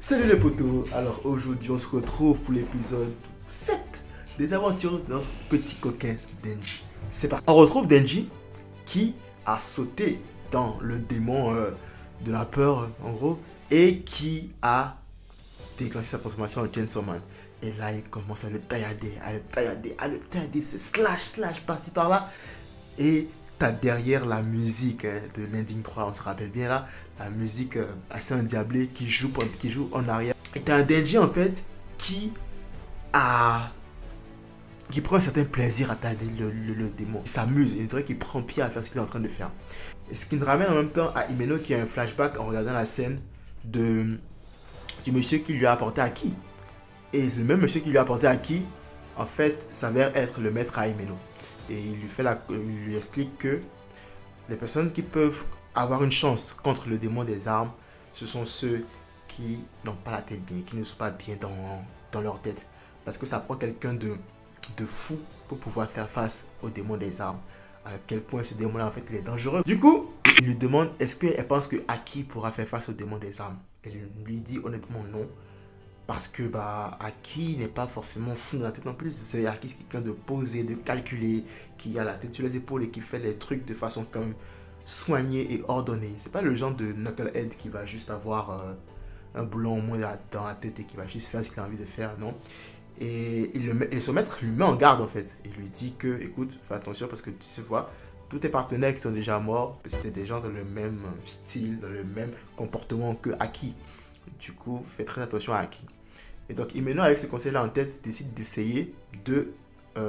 Salut les potos, alors aujourd'hui on se retrouve pour l'épisode 7 des aventures de notre petit coquin Denji. C'est parti. On retrouve Denji qui a sauté dans le démon de la peur en gros et qui a déclenché sa transformation en Chainsaw Man. Et là il commence à le taillader, c'est slash par-ci par-là. Et t'as derrière la musique de l'Ending 3, on se rappelle bien là, la musique assez endiablée qui joue en arrière. Et t'as un Denji en fait qui prend un certain plaisir à tailler le démon. Il s'amuse, il dirait qu'il prend pied à faire ce qu'il est en train de faire. Et ce qui nous ramène en même temps à Himeno qui a un flashback en regardant la scène du monsieur qui lui a apporté Haki. Et le même monsieur qui lui a apporté Haki, en fait, s'avère être le maître à Himeno. Et il lui explique que les personnes qui peuvent avoir une chance contre le démon des armes, ce sont ceux qui n'ont pas la tête bien, qui ne sont pas bien dans leur tête. Parce que ça prend quelqu'un de fou pour pouvoir faire face au démon des armes. À quel point ce démon-là, en fait, il est dangereux. Du coup, il lui demande, est-ce qu'elle pense que Haki pourra faire face au démon des armes? Elle lui dit honnêtement non. Parce que Haki n'est pas forcément fou dans la tête en plus. C'est Haki, c'est quelqu'un de posé, de calculé, qui a la tête sur les épaules et qui fait les trucs de façon quand même soignée et ordonnée. C'est pas le genre de knucklehead qui va juste avoir un boulon au moins dans la tête et qui va juste faire ce qu'il a envie de faire, non. Et son maître lui met en garde en fait. Il lui dit que, écoute, fais attention parce que tu sais vois, tous tes partenaires qui sont déjà morts, c'était des gens dans le même style, dans le même comportement que Haki. Du coup, fais très attention à Haki. Et donc, Himeno, avec ce conseil-là en tête, décide d'essayer de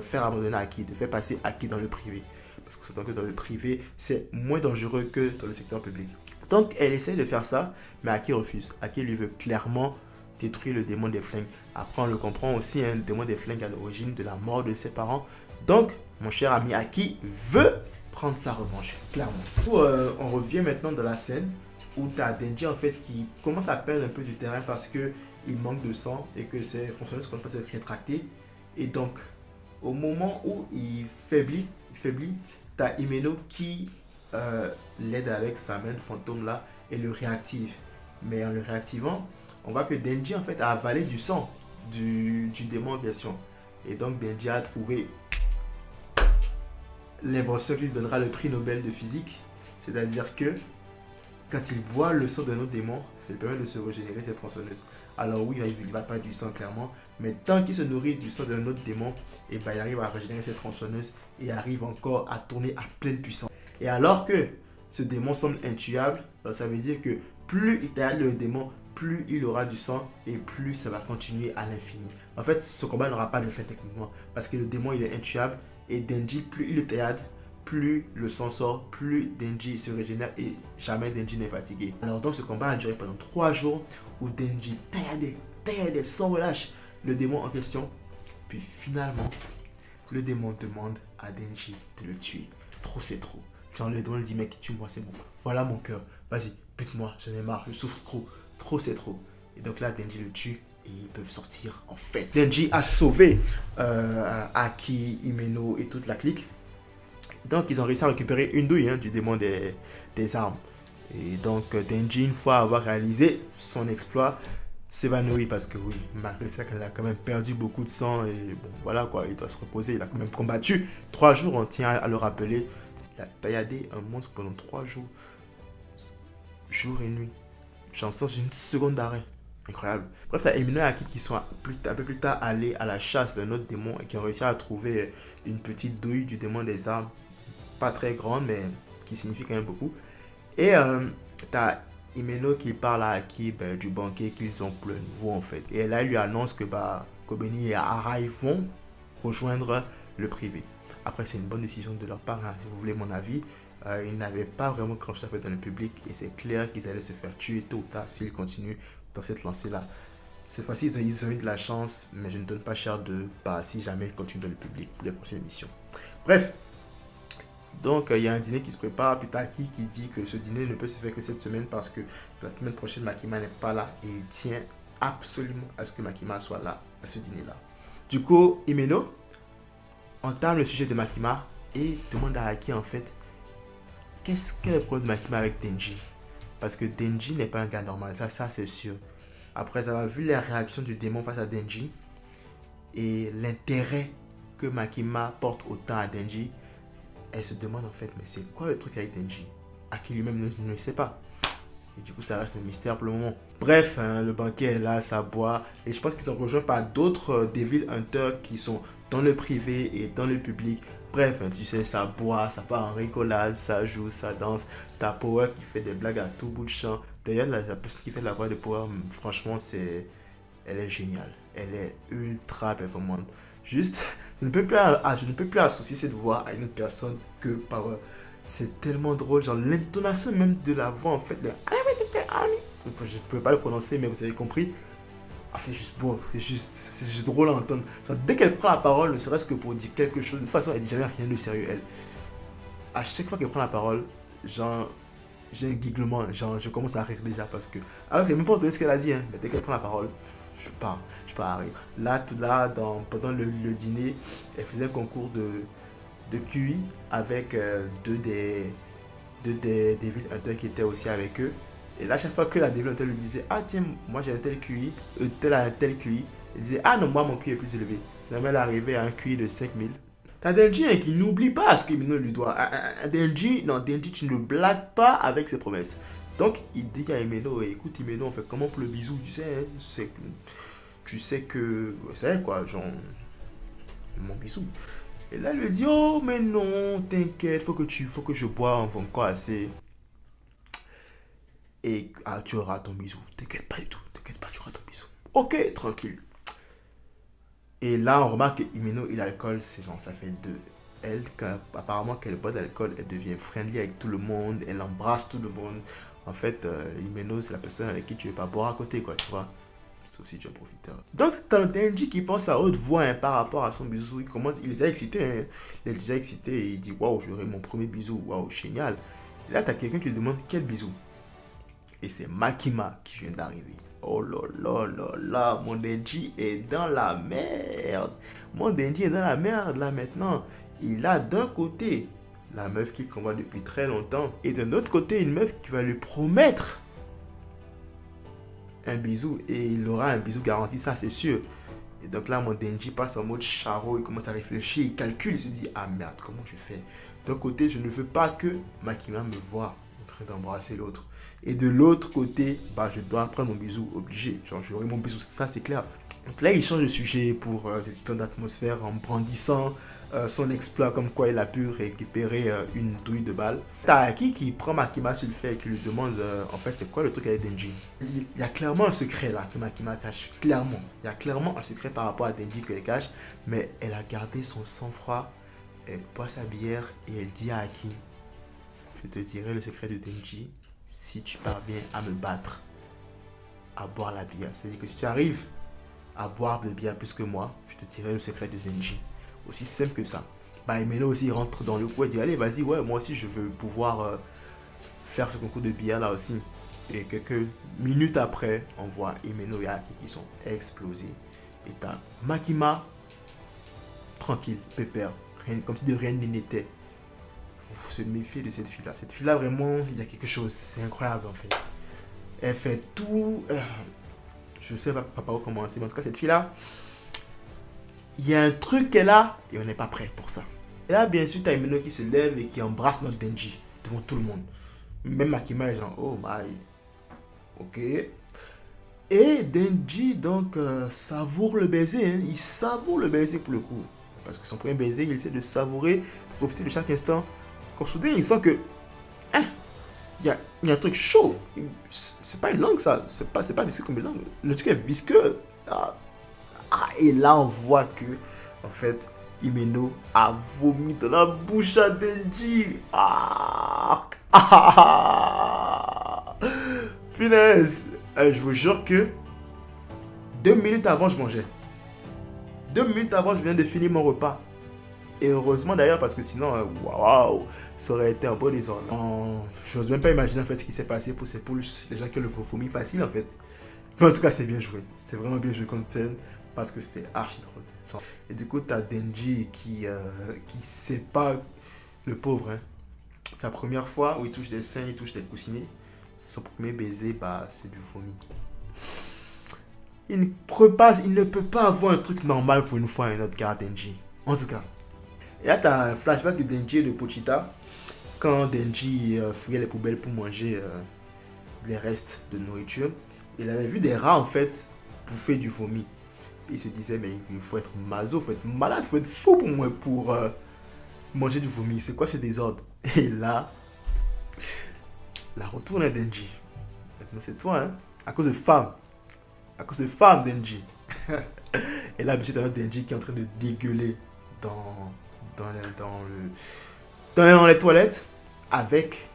faire abandonner Haki, de faire passer Haki dans le privé. Parce que c'est donc que dans le privé, c'est moins dangereux que dans le secteur public. Donc, elle essaie de faire ça, mais Haki refuse. Haki lui veut clairement détruire le démon des flingues. Après, on le comprend aussi, hein, le démon des flingues à l'origine de la mort de ses parents. Donc, mon cher ami Haki veut prendre sa revanche, clairement. Du coup, on revient maintenant dans la scène où tu as Denji en fait qui commence à perdre un peu du terrain parce que il manque de sang et que ses tronçonneuses ne peuvent pas se rétracter. Et donc, au moment où il faiblit, tu as Himeno qui l'aide avec sa main fantôme là et le réactive. Mais en le réactivant, on voit que Denji en fait a avalé du sang du démon en question. Et donc Denji a trouvé l'invention qui lui donnera le prix Nobel de physique. C'est-à-dire que quand il boit le sang d'un autre démon, ça lui permet de se régénérer cette tronçonneuse. Alors oui, il ne va pas du sang clairement, mais tant qu'il se nourrit du sang d'un autre démon, et il arrive à régénérer cette tronçonneuse et arrive encore à tourner à pleine puissance. Et alors que ce démon semble intuable, ça veut dire que plus il taille le démon, plus il aura du sang et plus ça va continuer à l'infini. En fait, ce combat n'aura pas de fin techniquement parce que le démon il est intuable et Denji, plus il le taille, plus le sang sort, plus Denji se régénère et jamais Denji n'est fatigué. Alors donc ce combat a duré pendant 3 jours où Denji tailladait sans relâche le démon en question. Puis finalement, le démon demande à Denji de le tuer. Trop c'est trop. Quand le démon dit mec tue-moi c'est bon. Voilà mon cœur. Vas-y, bute-moi, j'en ai marre, je souffre trop. Trop c'est trop. Et donc là Denji le tue. Et ils peuvent sortir en fait. Denji a sauvé Haki, Himeno et toute la clique. Donc ils ont réussi à récupérer une douille du démon des armes. Et donc Denji, une fois avoir réalisé son exploit, s'évanouit parce que oui, malgré ça qu'elle a quand même perdu beaucoup de sang et bon voilà quoi, il doit se reposer, il a quand même combattu 3 jours, on tient à le rappeler. Il a tailladé un monstre pendant 3 jours, jour et nuit, sans une seconde d'arrêt. Incroyable. Bref, t'as Himeno et Haki qui sont un peu plus tard allés à la chasse d'un autre démon et qui ont réussi à trouver une petite douille du démon des armes. Pas très grande, mais qui signifie quand même beaucoup. Et t'as Himeno qui parle à Haki du banquet qu'ils ont pour le nouveau en fait. Et là, il lui annonce que Kobeni et Arai vont rejoindre le privé. Après, c'est une bonne décision de leur part, hein, si vous voulez mon avis. Ils n'avaient pas vraiment grand chose à faire dans le public et c'est clair qu'ils allaient se faire tuer tôt ou tard s'ils continuent dans cette lancée-là. Cette fois-ci, ils ont eu de la chance, mais je ne donne pas cher de si jamais ils continuent dans le public pour les prochaines missions. Bref, donc il y a un dîner qui se prépare. Puis Taki qui dit que ce dîner ne peut se faire que cette semaine parce que la semaine prochaine, Makima n'est pas là et il tient absolument à ce que Makima soit là à ce dîner-là. Du coup, Himeno entame le sujet de Makima et demande à Haki en fait quel est le problème de Makima avec Denji. Parce que Denji n'est pas un gars normal, ça c'est sûr. Après avoir vu la réaction du démon face à Denji et l'intérêt que Makima porte autant à Denji, elle se demande en fait, mais c'est quoi le truc avec Denji? Aki lui-même ne le sait pas. Et du coup, ça reste un mystère pour le moment. Bref, hein, le banquet est là, ça boit. Et je pense qu'ils sont rejoints par d'autres Devil Hunters qui sont dans le privé et dans le public. Bref, hein, tu sais, ça boit, ça part en rigolade, ça joue, ça danse. T'as Power qui fait des blagues à tout bout de champ. D'ailleurs, la personne qui fait la voix de Power, franchement, elle est géniale. Elle est ultra performante. Juste, je ne peux plus associer cette voix à une autre personne que Power. C'est tellement drôle, genre l'intonation même de la voix en fait. Je ne peux pas le prononcer, mais vous avez compris. Ah, c'est juste beau, c'est juste drôle à entendre. Genre, dès qu'elle prend la parole, ne serait-ce que pour dire quelque chose, de toute façon, elle dit jamais rien de sérieux, elle. À chaque fois qu'elle prend la parole, genre, j'ai un guiglement, genre, je commence à rire déjà parce que. Alors qu'elle n'a même pas entendu ce qu'elle a dit, hein, mais dès qu'elle prend la parole, je pars à rire. Là, pendant le dîner, elle faisait un concours de QI avec deux des Devil Hunters qui étaient aussi avec eux. Et là, chaque fois que la Devil Hunter lui disait, ah tiens, moi j'ai un tel QI, tel a un tel QI, il disait, ah non, moi mon QI est plus élevé. Finalement, elle est arrivée à un QI de 5000. T'as Denji hein, qui n'oublie pas ce que Mino lui doit. Denji, tu ne blagues pas avec ses promesses. Donc, il dit à Imeno, écoute Imeno, on fait comment pour le bisou, tu sais, hein, tu sais que, c'est quoi, genre, mon bisou. Et là, elle lui dit, oh, mais non, t'inquiète, faut que je bois encore assez. Et tu auras ton bisou. T'inquiète pas du tout, t'inquiète pas, tu auras ton bisou. Ok, tranquille. Et là, on remarque que Himeno et l'alcool, c'est genre, ça fait deux. Elle, apparemment, qu'elle boit d'alcool, elle devient friendly avec tout le monde, elle embrasse tout le monde. En fait, Himeno, c'est la personne avec qui tu ne veux pas boire à côté, quoi, tu vois. Sauf si tu es un profiteur. Donc, t'as Denji qui pense à haute voix hein, par rapport à son bisou. Il est déjà excité. Hein. Il est déjà excité et il dit waouh, j'aurai mon premier bisou. Waouh, génial. Et là, t'as quelqu'un qui lui demande quel bisou. Et c'est Makima qui vient d'arriver. Oh là là là là, mon Denji est dans la merde. Mon Denji est dans la merde là maintenant. Il a d'un côté la meuf qu'il combat depuis très longtemps et d'un autre côté une meuf qui va lui promettre un bisou et il aura un bisou garanti, ça c'est sûr. Et donc là, mon Denji passe en mode charo, il commence à réfléchir, il calcule, il se dit ah merde, comment je fais? D'un côté, je ne veux pas que Makima me voie en train d'embrasser l'autre. Et de l'autre côté, bah, je dois prendre mon bisou obligé. Genre, j'aurai mon bisou, ça c'est clair. Donc là, il change de sujet pour détendre l'atmosphère en brandissant son exploit, comme quoi il a pu récupérer une douille de balle. T'as Aki qui prend Makima sur le fait et qui lui demande en fait c'est quoi le truc avec Denji. Il y a clairement un secret là que Makima cache. Clairement. Il y a clairement un secret par rapport à Denji qu'elle cache. Mais elle a gardé son sang-froid. Elle boit sa bière et elle dit à Aki, je te dirai le secret de Denji si tu parviens à me battre à boire la bière. C'est-à-dire que si tu arrives à boire de bière plus que moi, je te dirai le secret de Denji. Aussi simple que ça. Bah, Himeno aussi rentre dans le coup et dit allez, vas-y, ouais, moi aussi je veux pouvoir faire ce concours de bière là aussi. Et quelques minutes après, on voit Himeno et Aki qui sont explosés. Et t'as Makima, tranquille, pépère, rien, comme si de rien n'était. Faut se méfier de cette fille-là. Cette fille-là, vraiment, il y a quelque chose. C'est incroyable, en fait. Elle fait tout. Je sais pas par où commencer. Mais en tout cas, cette fille-là, il y a un truc qu'elle a et on n'est pas prêt pour ça. Et là, bien sûr, t'as Himeno qui se lève et qui embrasse notre Denji devant tout le monde. Même Makima est genre, oh my. Ok. Et Denji, donc, savoure le baiser. Hein. Il savoure le baiser pour le coup. Parce que son premier baiser, il essaie de savourer, de profiter de chaque instant. Quand soudain, il sent que hein, il y a un truc chaud. C'est pas une langue, ça. C'est pas visqueux comme une langue. Le truc est visqueux. Et là, on voit que, en fait, Himeno a vomi dans la bouche à Denji. Punaise. Je vous jure que 2 minutes avant, je mangeais. 2 minutes avant, je viens de finir mon repas. Et heureusement d'ailleurs, parce que sinon, waouh, ça aurait été un beau désordre. Je n'ose même pas imaginer en fait ce qui s'est passé pour ces poules, les gens qui ont le vomi facile en fait. Mais en tout cas, c'était bien joué. C'était vraiment bien joué comme scène parce que c'était archi drôle. Et du coup, tu as Denji qui sait pas, le pauvre, hein. Sa première fois où il touche des seins, il touche des coussinets. Son premier baiser, bah, c'est du vomi. il ne peut pas avoir un truc normal pour une fois un autre gars, Denji. En tout cas. Et là, tu as un flashback de Denji et de Pochita. Quand Denji fouillait les poubelles pour manger les restes de nourriture, il avait vu des rats en fait bouffer du vomi. Il se disait, mais il faut être maso, il faut être malade, il faut être fou pour moi pour manger du vomi. C'est quoi ce désordre? Et là, la retourne à Denji. Maintenant, c'est toi, hein? À cause de femmes. À cause de femmes, Denji. Et là, monsieur, t'as Denji qui est en train de dégueuler dans les toilettes avec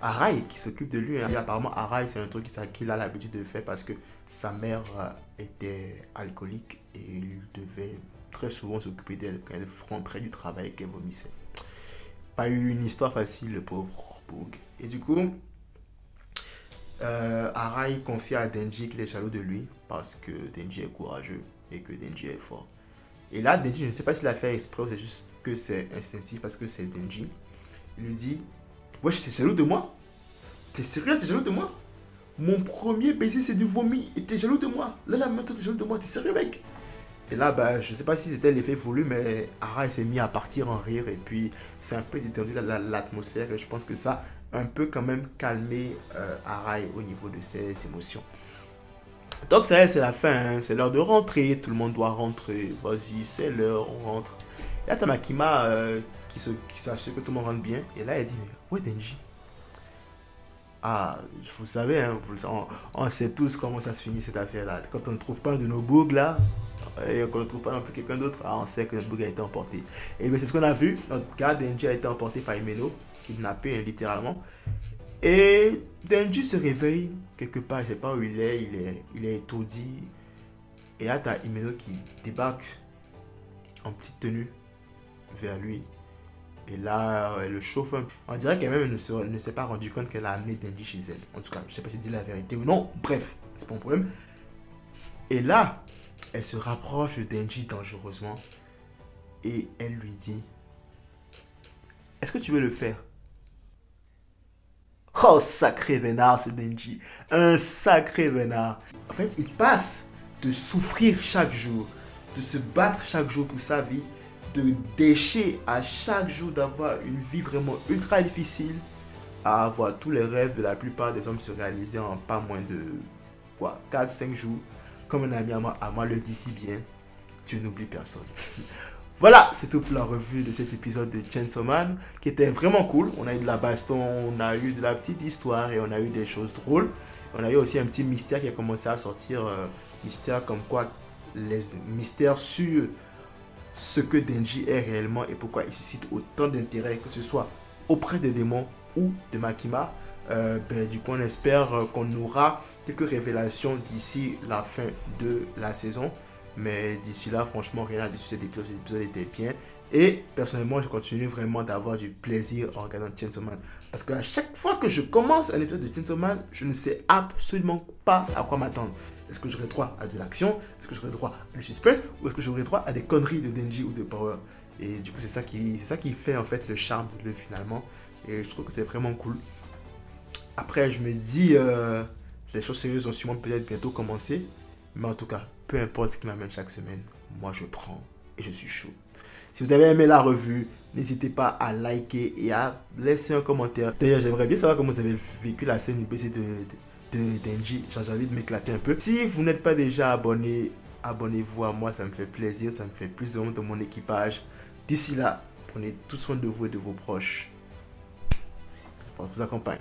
Arai qui s'occupe de lui. Et apparemment, Arai, c'est un truc qu'il a l'habitude de faire parce que sa mère était alcoolique et il devait très souvent s'occuper d'elle quand elle rentrait du travail et qu'elle vomissait. Pas eu une histoire facile, le pauvre Boog. Et du coup, Arai confie à Denji qu'il est jaloux de lui parce que Denji est courageux et que Denji est fort. Et là, Denji, je ne sais pas s'il a fait exprès ou c'est juste que c'est instinctif parce que c'est Denji. Il lui dit, wesh, t'es jaloux de moi? T'es sérieux, t'es jaloux de moi? Mon premier baiser, c'est du vomi. Et t'es jaloux de moi? Là, maintenant, t'es jaloux de moi. T'es sérieux, mec? Et là, bah, je sais pas si c'était l'effet voulu, mais Arai s'est mis à partir en rire. Et puis, c'est un peu détendu l'atmosphère. Et je pense que ça a un peu quand même calmé Arai au niveau de ses émotions. Donc, ça y est, c'est la fin. Hein. C'est l'heure de rentrer. Tout le monde doit rentrer. Vas-y, c'est l'heure, on rentre. Et là, t'as Makima qui s'assure que tout le monde rentre bien. Et là, elle dit, mais où est Denji? Ah, vous savez, hein, on sait tous comment ça se finit cette affaire-là. Quand on ne trouve pas un de nos bugs là, et qu'on ne trouve pas non plus quelqu'un d'autre, ah, on sait que notre bug a été emporté. Et bien c'est ce qu'on a vu, notre gars Denji a été emporté par Himeno, kidnappé hein, littéralement. Et Denji se réveille quelque part, je ne sais pas où il est étourdi. Et là, tu as Himeno qui débarque en petite tenue vers lui. Et là, elle le chauffe un peu. On dirait qu'elle-même ne s'est pas rendu compte qu'elle a amené Denji chez elle. En tout cas, je ne sais pas si elle dit la vérité ou non. Bref, c'est pas un problème. Et là, elle se rapproche de Denji dangereusement. Et elle lui dit, est-ce que tu veux le faire? Oh, sacré vénard ce Denji. Un sacré vénard. En fait, il passe de souffrir chaque jour, de se battre chaque jour pour sa vie, de décher à chaque jour d'avoir une vie vraiment ultra difficile, à avoir tous les rêves de la plupart des hommes se réaliser en pas moins de 4-5 jours. Comme un ami à moi le dit si bien, tu n'oublies personne. Voilà, c'est tout pour la revue de cet épisode de Chainsaw Man qui était vraiment cool. On a eu de la baston, on a eu de la petite histoire et on a eu des choses drôles. On a eu aussi un petit mystère qui a commencé à sortir, mystère comme quoi, les mystères sur ce que Denji est réellement et pourquoi il suscite autant d'intérêt, que ce soit auprès des démons ou de Makima. Du coup, on espère qu'on aura quelques révélations d'ici la fin de la saison. Mais d'ici là, franchement, rien à dire sur cet épisode. Cet épisode était bien. Et personnellement, je continue vraiment d'avoir du plaisir en regardant Chainsaw Man. Parce qu'à chaque fois que je commence un épisode de Chainsaw Man, je ne sais absolument pas à quoi m'attendre. Est-ce que j'aurai droit à de l'action? Est-ce que j'aurai droit à du suspense? Ou est-ce que j'aurai droit à des conneries de Denji ou de Power? Et du coup, c'est ça qui fait en fait le charme de l'œuvre finalement. Et je trouve que c'est vraiment cool. Après, je me dis, les choses sérieuses vont sûrement peut-être bientôt commencer. Mais en tout cas, peu importe ce qui m'amène chaque semaine, moi je prends et je suis chaud. Si vous avez aimé la revue, n'hésitez pas à liker et à laisser un commentaire. D'ailleurs, j'aimerais bien savoir comment vous avez vécu la scène IBC de Denji. J'ai envie de m'éclater un peu. Si vous n'êtes pas déjà abonné, abonnez-vous à moi, ça me fait plaisir, ça me fait plus de monde dans mon équipage. D'ici là, prenez tout soin de vous et de vos proches. Je vous accompagne.